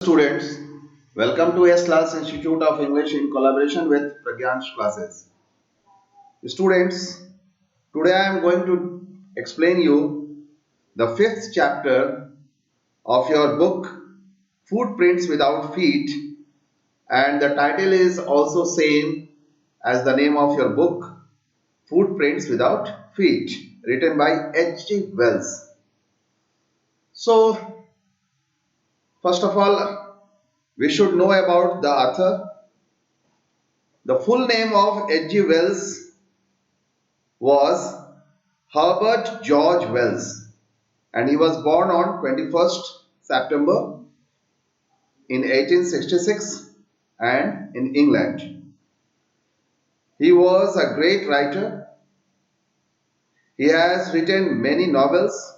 Students, welcome to S Class Institute of English in collaboration with Pragyansh Classes. Students, today I am going to explain you the fifth chapter of your book Footprints Without Feet, and the title is also same as the name of your book Footprints Without Feet, written by H.G. Wells. So, first of all, we should know about the author. The full name of H.G. Wells was Herbert George Wells, and he was born on 21st September in 1866 and in England. He was a great writer. He has written many novels.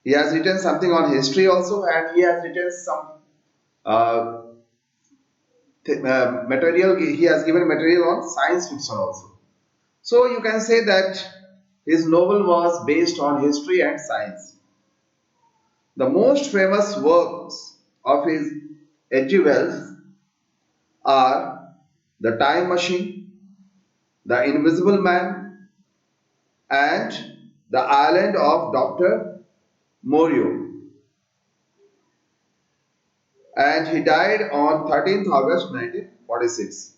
He has written something on history also, and he has written some uh, material. He has given material on science fiction also. So you can say that his novel was based on history and science. The most famous works of his H.G. Wells are The Time Machine, The Invisible Man, and The Island of Dr. Moreau. And he died on 13th August 1946.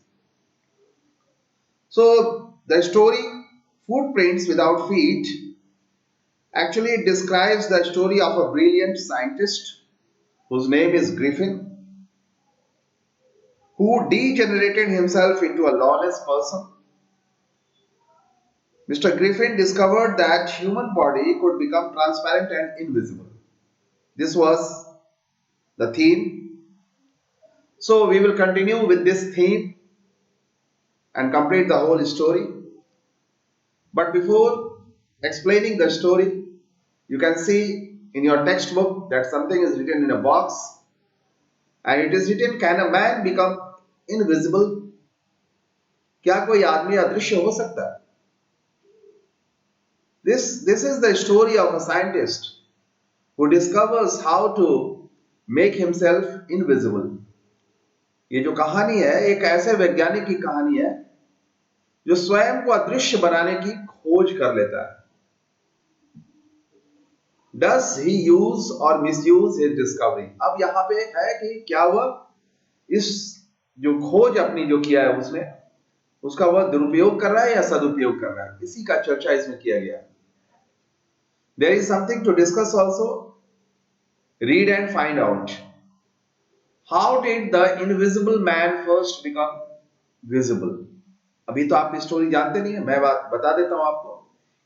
So the story Footprints Without Feet actually describes the story of a brilliant scientist whose name is Griffin, who degenerated himself into a lawless person. Mr. Griffin discovered that human body could become transparent and invisible. This was the theme. So we will continue with this theme and complete the whole story. But before explaining the story, you can see in your textbook that something is written in a box, and it is written, can a man become invisible? क्या कोई आदमी अदृश्य हो सकता है? This is the story of a scientist who discovers how to make himself invisible. ये जो कहानी है एक ऐसे वैज्ञानिक की कहानी है जो स्वयं को अदृश्य बनाने की खोज कर लेता है. Does he use or misuse his discovery? अब यहाँ पे है कि क्या वह इस जो खोज अपनी जो किया है उसने उसका वह दुरुपयोग कर रहा है या सदुपयोग कर रहा है, इसी का चर्चा इसमें किया गया. There is something to discuss also. Read and find out. How did the invisible man first become visible? अभी तो आप स्टोरी जानते नहीं है, मैं बात बता देता हूं आपको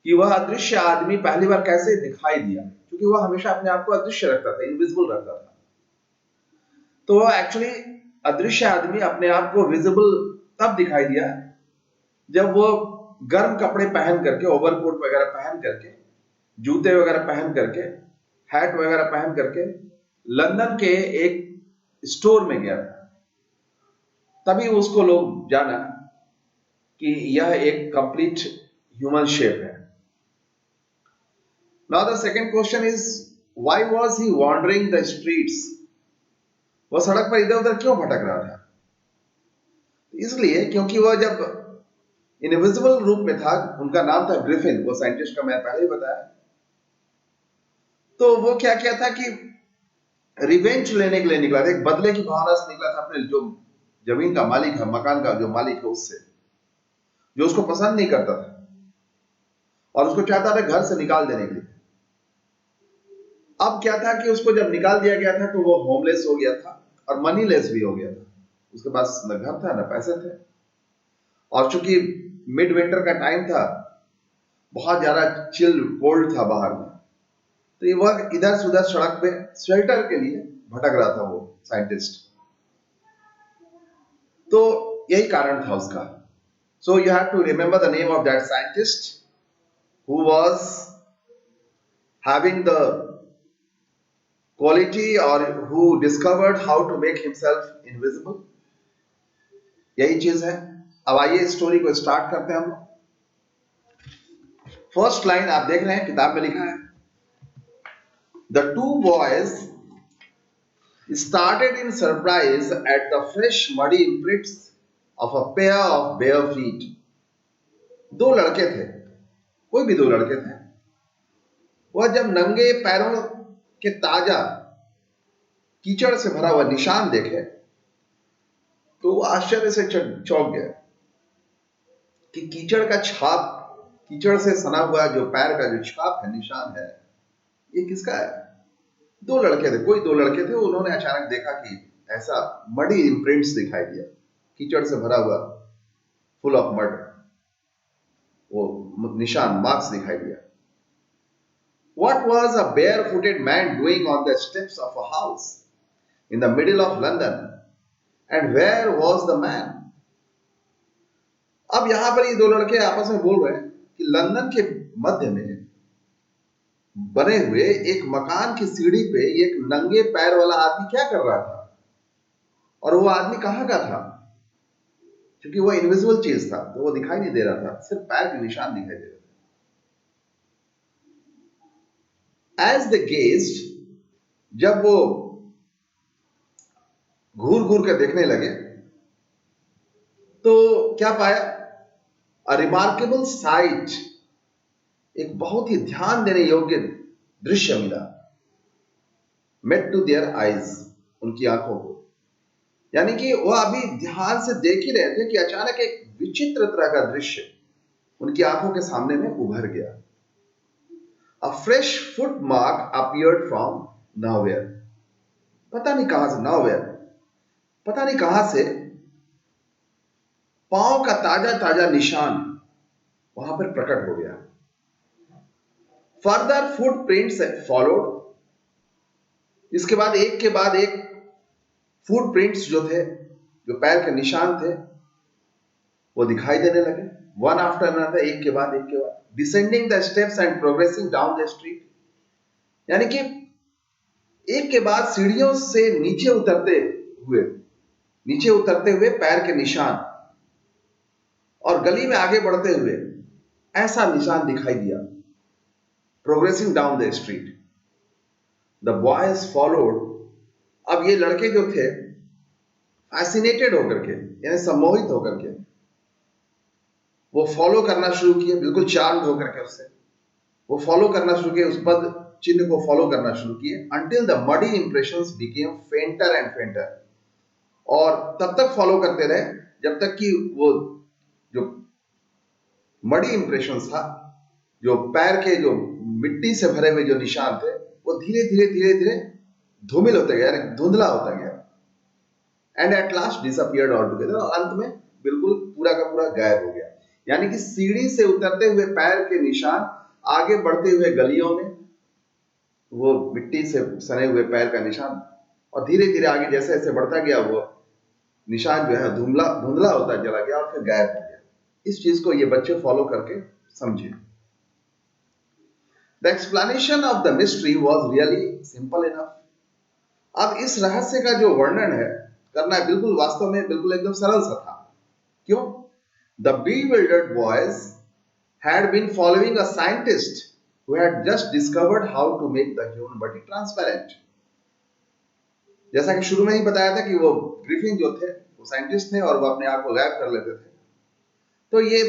कि वह अदृश्य आदमी पहली बार कैसे दिखाई दिया, क्योंकि वह हमेशा अपने आप को अदृश्य रखता था, इनविजिबल रखता था. तो वह एक्चुअली अदृश्य आदमी अपने आप को विजिबल तब दिखाई दिया जब वो गर्म कपड़े पहन करके, ओवरकोट वगैरह पहन करके, जूते वगैरह पहन करके, हैट वगैरह पहन करके लंदन के एक स्टोर में गया था. तभी उसको लोग जाना कि यह एक कंप्लीट ह्यूमन शेप है. Now the second question is why was he wandering the streets? वह सड़क पर इधर उधर क्यों भटक रहा था? इसलिए क्योंकि वह जब इनविजिबल रूप में था, उनका नाम था ग्रिफिन, वो साइंटिस्ट का मैं पहले ही बताया. तो वो क्या किया था कि रिवेंज लेने के लिए निकला था, एक बदले की भावना से निकला था अपने जो जमीन का मालिक है, मकान का जो मालिक है उससे, जो उसको पसंद नहीं करता था और उसको चाहता था घर से निकाल देने के लिए. अब क्या था कि उसको जब निकाल दिया गया था तो वो होमलेस हो गया था और मनीलेस भी हो गया था. उसके पास न घर था न पैसे थे, और चूंकि मिड विंटर का टाइम था, बहुत ज्यादा चिल कोल्ड था बाहर में, तो ये वह इधर से उधर सड़क पे शेल्टर के लिए भटक रहा था वो साइंटिस्ट. तो यही कारण था उसका. So you have to remember the name of that scientist who was having the quality और who discovered how to make himself invisible. यही चीज है. अब आइए स्टोरी को स्टार्ट करते हैं हम लोग. फर्स्ट लाइन आप देख रहे हैं, किताब में लिखा है, the two boys started in surprise at the fresh muddy imprints of a pair of bare feet. दो लड़के थे, कोई भी दो लड़के थे, वह जब नंगे पैरों के ताजा कीचड़ से भरा हुआ निशान देखे तो वो आश्चर्य से चौंक गए कि कीचड़ का छाप, कीचड़ से सना हुआ जो पैर का जो छाप है, निशान है, ये किसका है? दो लड़के थे, कोई दो लड़के थे, उन्होंने अचानक देखा कि ऐसा मडी इम्प्रिंट्स दिखाई दिया, कीचड़ से भरा हुआ, फुल ऑफ मड, वो निशान, मार्क्स दिखाई दिया. What was a barefooted man doing on the steps of a house in the middle of London? And where was the man? अब यहां पर ये दो लड़के आपस में बोल रहे हैं कि लंदन के मध्य में बने हुए एक मकान की सीढ़ी पे एक नंगे पैर वाला आदमी क्या कर रहा था, और वो आदमी कहां का था, क्योंकि वो इनविजिबल चीज था तो वो दिखाई नहीं दे रहा था, सिर्फ पैर के निशान दिखाई दे रहे थे. As they gazed, जब वो घूर घूर कर देखने लगे तो क्या पाया? A remarkable sight, एक बहुत ही ध्यान देने योग्य दृश्य मिला. Met to their eyes, उनकी आंखों को. यानी कि वह अभी ध्यान से देख ही रहे थे कि अचानक एक विचित्र तरह का दृश्य उनकी आंखों के सामने में उभर गया. A fresh footmark appeared from nowhere. पता नहीं कहां से, nowhere, पता नहीं कहां से पांव का ताजा ताजा निशान वहां पर प्रकट हो गया. Further footprints followed. इसके बाद एक फुटप्रिंट्स जो थे, जो पैर के निशान थे, वो दिखाई देने लगे. वन आफ्टर अनदर, एक के बाद descending the steps and progressing down the street. यानी कि एक के बाद सीढ़ियों से नीचे उतरते हुए पैर के निशान, और गली में आगे बढ़ते हुए ऐसा निशान दिखाई दिया. Progressing down the street. The boys followed. अब ये लड़के जो थे फैसिनेटेड होकर के, यानी सम्मोहित होकर के, वो फॉलो करना शुरू किए, बिल्कुल चार्म्ड होकर के उससे वो फॉलो करना शुरू किए, उस पद चिन्ह को फॉलो करना शुरू किए. Until the muddy impressions became फेंटर and फेंटर. और तब तक फॉलो करते रहे जब तक कि वो जो मडी इंप्रेशंस था, जो पैर के जो मिट्टी से भरे हुए जो निशान थे, वो धीरे धीरे धूमिल होते गया, यानी धुंधला होता गया. And at last disappeared all together. और अंत में बिल्कुल पूरा का पूरा गायब हो गया. यानी कि सीढ़ी से उतरते हुए पैर के निशान, आगे बढ़ते हुए गलियों में वो मिट्टी से सने हुए पैर का निशान, और धीरे धीरे आगे जैसे जैसे बढ़ता गया वो निशान जो है धुंधला होता चला गया और फिर गायब हो गया. इस चीज को ये बच्चे फॉलो करके समझे. The explanation of the mystery was really simple enough. अब इस रहस्य का जो वर्णन है करना बिल्कुल वास्तव में बिल्कुल एकदम सरल सा था. क्यों? The bewildered boys had been following a scientist who had just discovered how to make the human body transparent. जैसा कि शुरू में ही बताया था कि वो ग्रिफिन जो थे वो साइंटिस्ट थे और वो अपने आप को गायब कर लेते थे. तो ये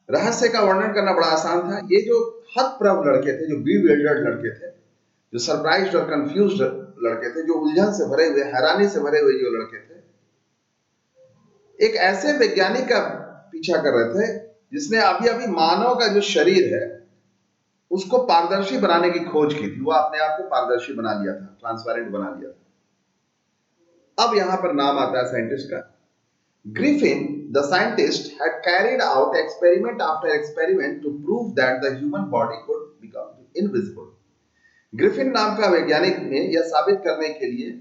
रहस्य का वर्णन करना बड़ा आसान था. ये जो हतप्रभ लड़के थे, जो bewildered लड़के थे, जो सरप्राइज्ड और कंफ्यूज्ड लड़के थे, जो उलझन से भरे हुए, हैरानी से भरे हुए जो लड़के थे, एक ऐसे वैज्ञानिक का पीछा कर रहे थे जिसने अभी मानव का जो शरीर है उसको पारदर्शी बनाने की खोज की थी. वो अपने आप को पारदर्शी बना लिया था, ट्रांसपेरेंट बना लिया था. अब यहां पर नाम आता है साइंटिस्ट का. Griffin the scientist had carried out experiment after experiment to prove that the human body could become invisible. Griffin नाम का वैज्ञानिक ने यह साबित करने के लिए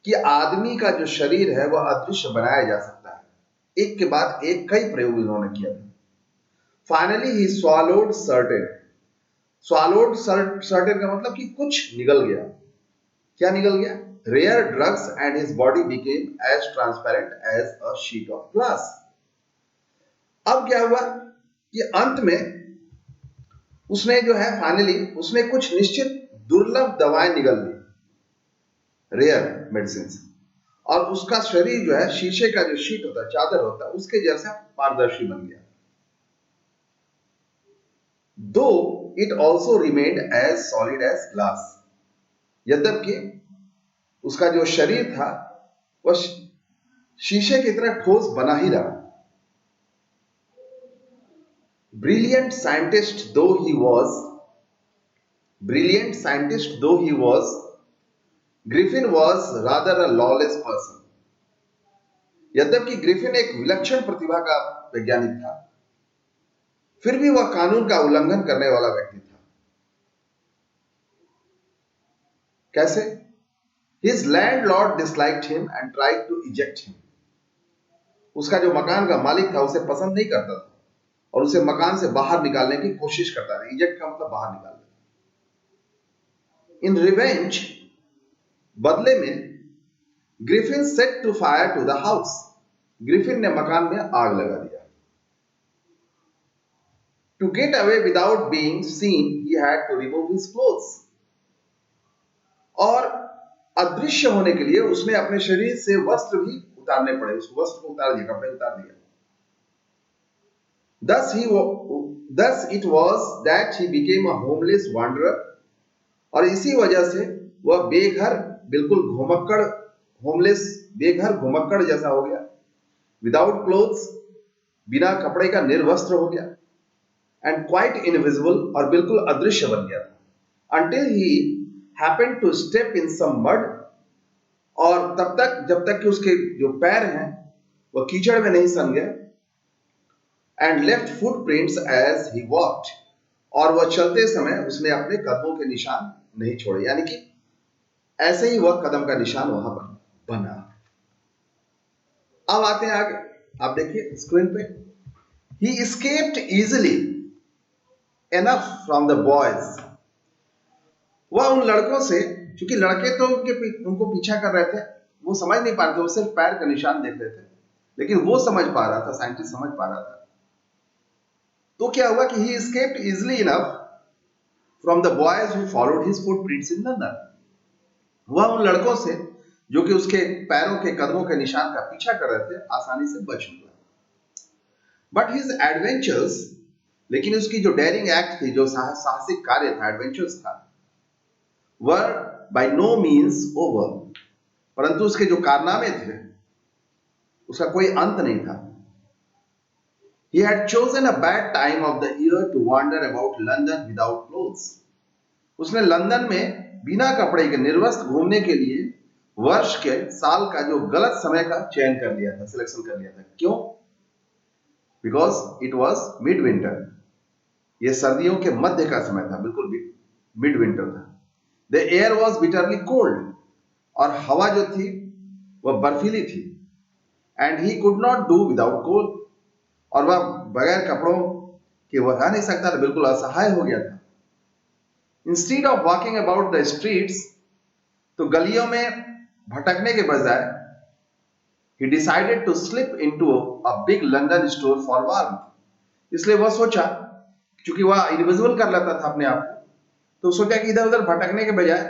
कि आदमी का जो शरीर है वह अदृश्य बनाया जा सकता है, एक के बाद एक कई प्रयोग उन्होंने किया था. Finally he swallowed certain. swallowed certain का मतलब कि कुछ निगल गया. क्या निगल गया? Rare drugs and his body became as transparent as a sheet of glass. अब क्या हुआ कि अंत में उसने जो है फाइनली उसने कुछ निश्चित दुर्लभ दवाएं निगल ली. रेयर मेडिसिन, और उसका शरीर जो है शीशे का जो शीट होता है, चादर होता है, उसके जैसा पारदर्शी बन गया। Though it also remained as solid as glass, यद्यपि उसका जो शरीर था वह शीशे की तरह ठोस बना ही रहा। Brilliant scientist though he was, brilliant scientist though he was, Griffin was rather a lawless person. यद्यपि ग्रिफिन एक विलक्षण प्रतिभा का वैज्ञानिक था, फिर भी वह कानून का उल्लंघन करने वाला व्यक्ति था। कैसे? His landlord disliked him and tried to eject him. उसका जो मकान का मालिक था उसे पसंद नहीं करता था और उसे मकान से बाहर निकालने की कोशिश करता था। इजेक्ट का मतलब बाहर निकालना। इन रिवेंज, बदले में, Griffin set to fire to the house, Griffin ने मकान में आग लगा दिया। To get away without being seen he had to remove his clothes, और अदृश्य होने के लिए उसने अपने शरीर से वस्त्र भी उतारने पड़े, उस वस्त्र को उतार दिया, कपड़े उतार दिया। Thus it was that he became a homeless wanderer, और इसी वजह से वह बेघर, बिल्कुल घुमक्कड़, होमलेस, बेघर घुमक्कड़ जैसा हो गया। विदाउट क्लोथ्स, बिना कपड़े का निर्वस्त्र हो गया। एंड क्वाइट इनविजिबल, और बिल्कुल अदृश्य बन गया था। Until he happened to step in some mud, और तब तक, जब तक कि उसके जो पैर हैं वह कीचड़ में नहीं सन गए। And left footprints as he walked, और वह चलते समय उसने अपने कदमों के निशान नहीं छोड़े, यानी कि ऐसे ही वह कदम का निशान वहां पर बना। अब आते हैं आगे, आप देखिए स्क्रीन पे। He escaped easily enough from the boys, वह उन लड़कों से, क्योंकि लड़के तो उनको पीछा कर रहे थे, वो समझ नहीं पा रहे थे, वो सिर्फ पैर का निशान देख रहे थे, लेकिन वो समझ पा रहा था, साइंटिस्ट समझ पा रहा था। तो क्या हुआ कि he escaped easily enough from the boys who followed his footprints in London, वह उन लड़कों से जो कि उसके पैरों के कदमों के निशान का पीछा कर रहे थे, आसानी से बच निकला। बट हिज एडवेंचर्स, लेकिन उसकी जो डेयरिंग एक्ट थी, जो साहसिक कार्य था, एडवेंचर्स था, वर बाय नो मीन्स ओवर, परंतु उसके जो कारनामे थे उसका कोई अंत नहीं था। He had chosen a bad time of the year to wander about London without clothes. उसने लंदन में बिना कपड़े के निर्वस्त्र घूमने के लिए वर्ष के साल का जो गलत समय का चयन कर लिया था, सिलेक्शन कर लिया था। क्यों? Because it was mid winter, ये सर्दियों के मध्य का समय था, बिल्कुल मिड विंटर था। The air was bitterly cold, और हवा जो थी वह बर्फीली थी। And he could not do without coal, और वह बगैर कपड़ों के वह रह नहीं सकता था, बिल्कुल असहाय हो गया था। Instead of walking about the streets, तो गलियों में भटकने के बजाय, he decided to slip into a big London store for warmth, इसलिए वह सोचा, क्योंकि वह इनविजिबल कर लेता था अपने आप को, तो सोचा कि इधर उधर भटकने के बजाय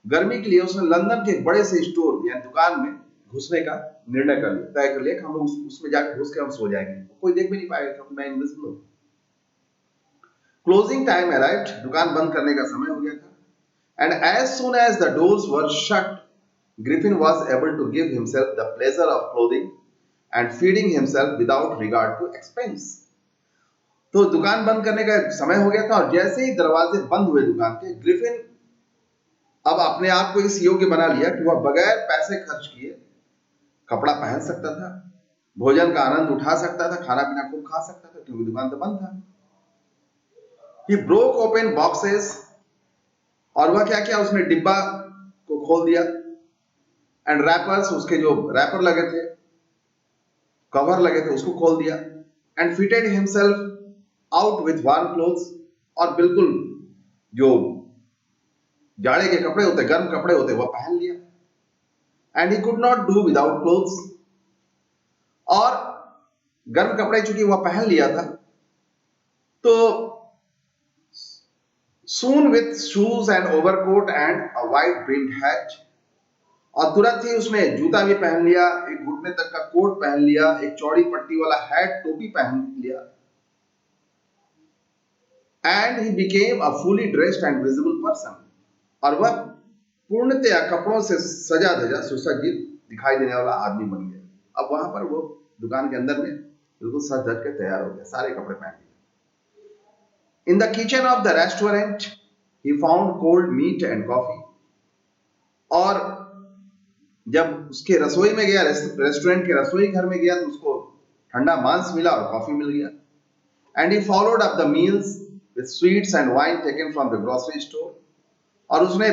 गर्मी के लिए उसने लंदन के एक बड़े से स्टोर या दुकान में घुसने का निर्णय कर लिया, तय कर लिया कि हम लोग उसमें जाकर घुस के हम सो जाएंगे, कोई देख भी नहीं पाएगा क्योंकि मैं इनविजिबल हूं। क्लोजिंग टाइम अराइव्ड, दुकान बंद करने का समय हो गया था। And as soon as the doors were shut, Griffin was able to give himself the pleasure of clothing and feeding himself without regard to expense. तो दुकान बंद करने का समय हो गया था, और जैसे ही दरवाजे बंद हुए दुकान के, ग्रिफिन अब अपने आप को इस योग्य बना लिया कि वह बगैर पैसे खर्च किए कपड़ा पहन सकता था, भोजन का आनंद उठा सकता था, खाना पीना खूब खा सकता था, क्योंकि दुकान तो बंद था। He broke open boxes, और वह क्या किया, उसने डिब्बा को खोल दिया। एंड रैपर्स, उसके जो रैपर लगे थे, कवर लगे थे, उसको खोल दिया। And fitted himself out with warm clothes, और बिल्कुल जो जाड़े के कपड़े होते, गर्म कपड़े होते, वह पहन लिया। And he could not do without clothes, और गर्म कपड़े चूंकि वह पहन लिया था, तो soon with shoes and overcoat and a wide brimmed hat, और तुरंत ही उसने जूता भी पहन लिया, एक घुटने तक का कोट पहन लिया, एक चौड़ी पट्टी वाला हैट टोपी पहन लिया, and he became a fully dressed and visible person. और वह पूर्णतया कपड़ों से सजा धजा सुसज्जित दिखाई देने वाला आदमी बन गया। अब वहां पर वो दुकान के अंदर में बिल्कुल सज धज के तैयार हो गया, सारे कपड़े पहन लिए। In the kitchen of the restaurant he found cold meat and coffee. और जब उसके रसोई में गया, रेस्टोरेंट के रसोई घर में गया, तो उसको ठंडा मांस मिला और कॉफी मिल गया। And he followed up the meals with sweets and wine taken from the grocery store. और उसने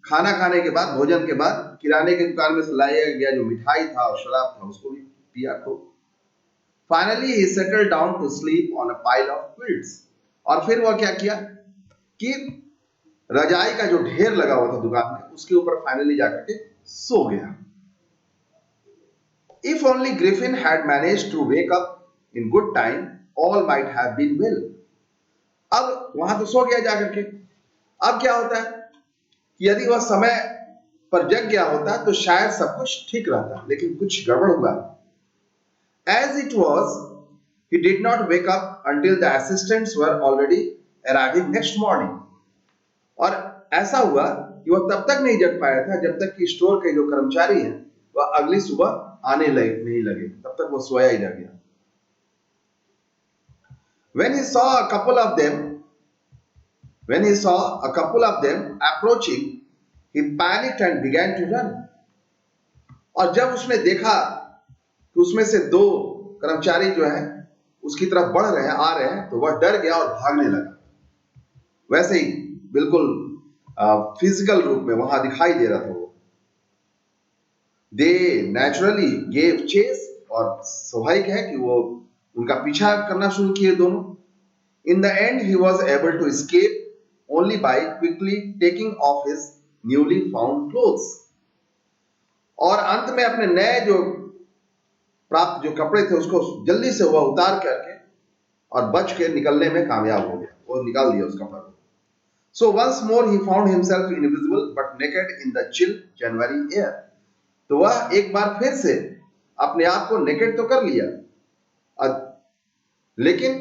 खाना खाने के बाद, भोजन के बाद, किराने की दुकान में से लाया गया जो मिठाई था और शराब था उसको भी पिया खूब। Finally he settled down to sleep on a pile of quilts. और फिर वह क्या किया कि रजाई का जो ढेर लगा हुआ था दुकान में, उसके ऊपर फाइनली जाकर के सो गया। If only Griffin had managed to wake up in good time, all might have been well. अब वहां तो सो गया जाकर के। अब क्या होता है कि यदि वह समय पर जग गया होता तो शायद सब कुछ ठीक रहता, लेकिन कुछ गड़बड़ हुआ। As it was, he did not wake up until the assistants were already arriving next morning. और ऐसा हुआ कि वह तब तक नहीं जग पाया था जब तक कि स्टोर के जो कर्मचारी हैं वह अगली सुबह आने नहीं लगे, तब तक वो सोया ही रह गया। When he saw a couple of them approaching, he panicked and began to run. और जब उसने देखा कि उसमें से दो कर्मचारी जो हैं उसकी तरफ बढ़ रहे हैं, आ रहे हैं, तो वह डर गया और भागने लगा। वैसे ही बिल्कुल फिजिकल रूप में वहां दिखाई दे रहा था वो। They naturally gave chase, और स्वाभाविक है कि वो उनका पीछा करना शुरू किए दोनों। In the end, he was able to escape only by quickly taking off his newly found clothes. और अंत में अपने नए जो प्राप्त जो कपड़े थे उसको जल्दी से वह उतार करके और बच के निकलने में कामयाब हो गया, वो निकाल दिया उस कपड़े को। So once more he found himself invisible but naked in the chill January air. तो वह एक बार फिर से अपने आप को नेकेड तो कर लिया, लेकिन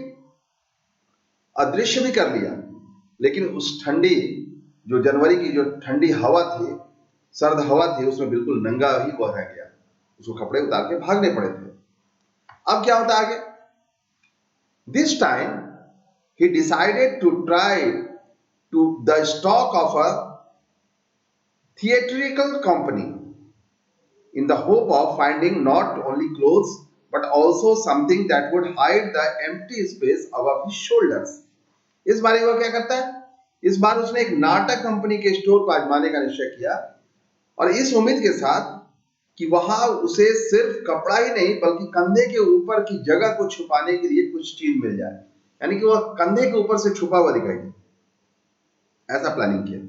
अदृश्य भी कर लिया, लेकिन उस ठंडी जो जनवरी की जो ठंडी हवा थी, सर्द हवा थी, उसमें बिल्कुल नंगा ही वह रह गया। उसको कपड़े उतार के भागने पड़े थे। अब क्या होता आगे? This time he decided to try to the stock of a theatrical company in the hope of finding not only clothes but also something that would hide the empty space above his shoulders. इस बार वो क्या करता है? इस बार उसने एक नाटक company के स्टोर को आजमाने का निश्चय किया, और इस उम्मीद के साथ कि वहां उसे सिर्फ कपड़ा ही नहीं बल्कि कंधे के ऊपर की जगह को छुपाने के लिए कुछ चीज मिल जाए, यानी कि वह कंधे के ऊपर से छुपा हुआ दिखाई दे, ऐसा प्लानिंग किया।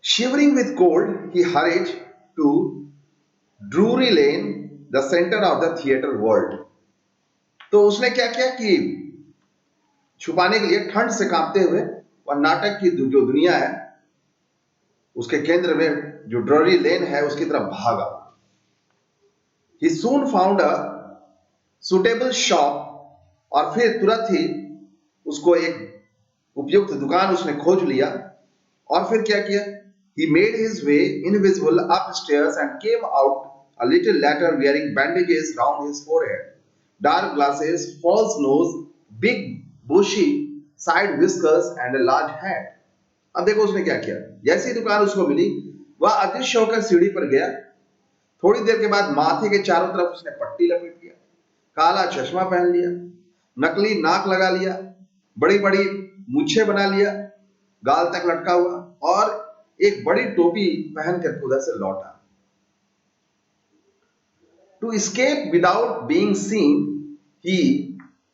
Shivering with cold, he hurried to Drury Lane, the center of the theater world. तो उसने क्या किया कि छुपाने के लिए ठंड से कांपते हुए वह नाटक की जो दुनिया है उसके केंद्र में जो ड्रूरी लेन है उसकी तरफ भागा। He soon found a suitable shop, और फिर तुरंत ही उसको एक उपयुक्त दुकान उसने खोज लिया। और फिर क्या किया? He made his way invisible upstairs and came out a little later wearing bandages round his forehead, dark glasses, false nose, big bushy side whiskers and a large hat. अब देखो उसने क्या किया। जैसी ही दुकान उसको मिली वह अदृश्य होकर सीढ़ी पर गया। थोड़ी देर के बाद माथे के चारों तरफ उसने पट्टी लपेट लिया, काला चश्मा पहन लिया, नकली नाक लगा लिया, बड़ी बड़ी मूछें बना लिया, गाल तक लटका हुआ, और एक बड़ी टोपी पहन कर उधर से लौटा। To escape without being seen, he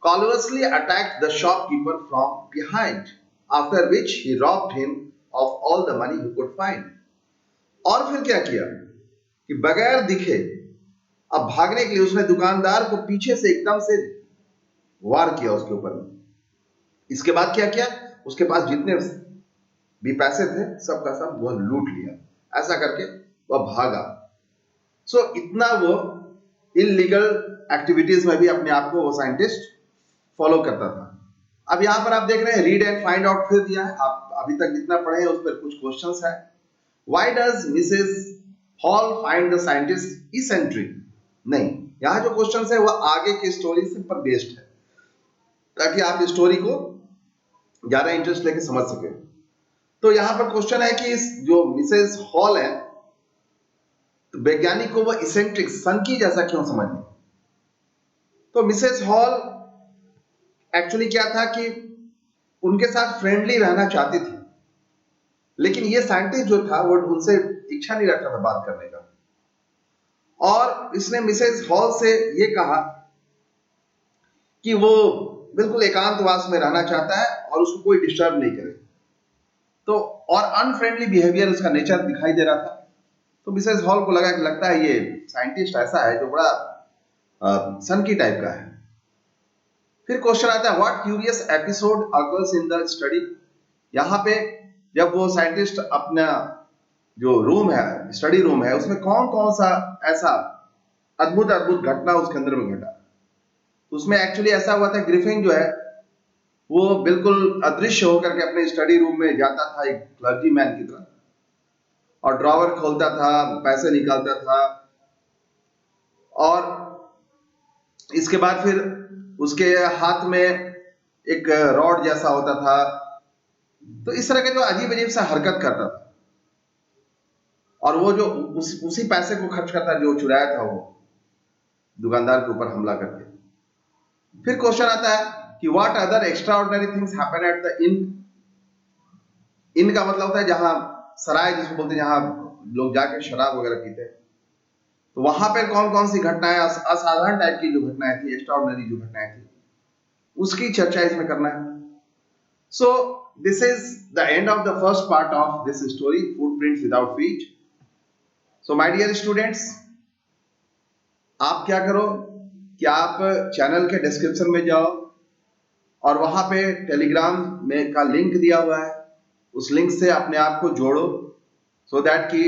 callously attacked the shopkeeper from behind, after which he robbed him of all the money he could find. और फिर क्या किया कि बगैर दिखे अब भागने के लिए उसने दुकानदार को पीछे से एकदम से वार किया उसके ऊपर। इसके बाद क्या किया? उसके पास जितने भी पैसे थे सबका सब वह लूट लिया। ऐसा करके वह भागा। सो इतना वो इलीगल एक्टिविटीज में भी अपने आप को वो साइंटिस्ट फॉलो करता था। अब यहां पर आप देख रहे हैं रीड एंड फाइंड आउट फिर दिया है, आप अभी तक जितना पढ़े हैं उस पर कुछ क्वेश्चंस है। Why does Mrs hall find the scientist eccentric? नहीं, यहां जो क्वेश्चंस है वो आगे की स्टोरी से पर बेस्ड है, ताकि आप स्टोरी को ज्यादा इंटरेस्ट लेके समझ सके। तो यहां पर क्वेश्चन है कि जो मिसेस हॉल है, तो वैज्ञानिक को वो इसेंट्रिक सनकी जैसा क्यों समझे? तो मिसेस हॉल एक्चुअली क्या था कि उनके साथ फ्रेंडली रहना चाहती थी, लेकिन ये साइंटिस्ट जो था वो उनसे इच्छा नहीं रखता था बात करने का, और इसने मिसेस हॉल से ये कहा कि वो बिल्कुल एकांतवास में रहना चाहता है और उसको कोई डिस्टर्ब नहीं करे। तो और अनफ्रेंडली बिहेवियर उसका नेचर दिखाई दे रहा था। तो मिसेस हॉल को लगा कि लगता है ये साइंटिस्ट ऐसा है जो बड़ा सनकी टाइप का है। फिर क्वेश्चन आता है what curious episode occurs in the study? यहाँ पे जब वो साइंटिस्ट अपना जो रूम है, स्टडी रूम है, उसमें कौन कौन सा ऐसा अद्भुत अद्भुत घटना उसके अंदर में घटा। उसमें एक्चुअली ऐसा हुआ था, ग्रिफिन जो है वो बिल्कुल अदृश्य होकर के अपने स्टडी रूम में जाता था एक क्लर्जी मैन की तरह, और ड्रॉवर खोलता था, पैसे निकालता था, और इसके बाद फिर उसके हाथ में एक रॉड जैसा होता था। तो इस तरह के जो अजीब अजीब सा हरकत करता था, और वो जो उसी पैसे को खर्च करता जो चुराया था वो दुकानदार के ऊपर हमला करके। फिर क्वेश्चन आता है कि what other extraordinary things happen at the inn? Inn का मतलब होता है जहां सराय जिसको बोलते हैं, जहां लोग जाके शराब वगैरह पीते हैं। तो वहां पर कौन कौन सी घटनाएं, असाधारण टाइप की जो घटनाएं थी, एक्स्ट्रा ऑर्डिनरी जो घटनाएं थी, उसकी चर्चा इसमें करना है। So this is the end of the first part of this story, footprints without feet. So my dear students, आप क्या करो कि आप चैनल के डिस्क्रिप्शन में जाओ, और वहां पे टेलीग्राम में का लिंक दिया हुआ है, उस लिंक से अपने आप को जोड़ो, सो दैट कि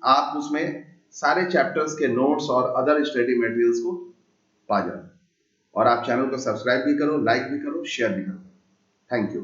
आप उसमें सारे चैप्टर्स के नोट्स और अदर स्टडी मटेरियल्स को पा जाओ। और आप चैनल को सब्सक्राइब भी करो, लाइक भी करो, शेयर भी करो। Thank you.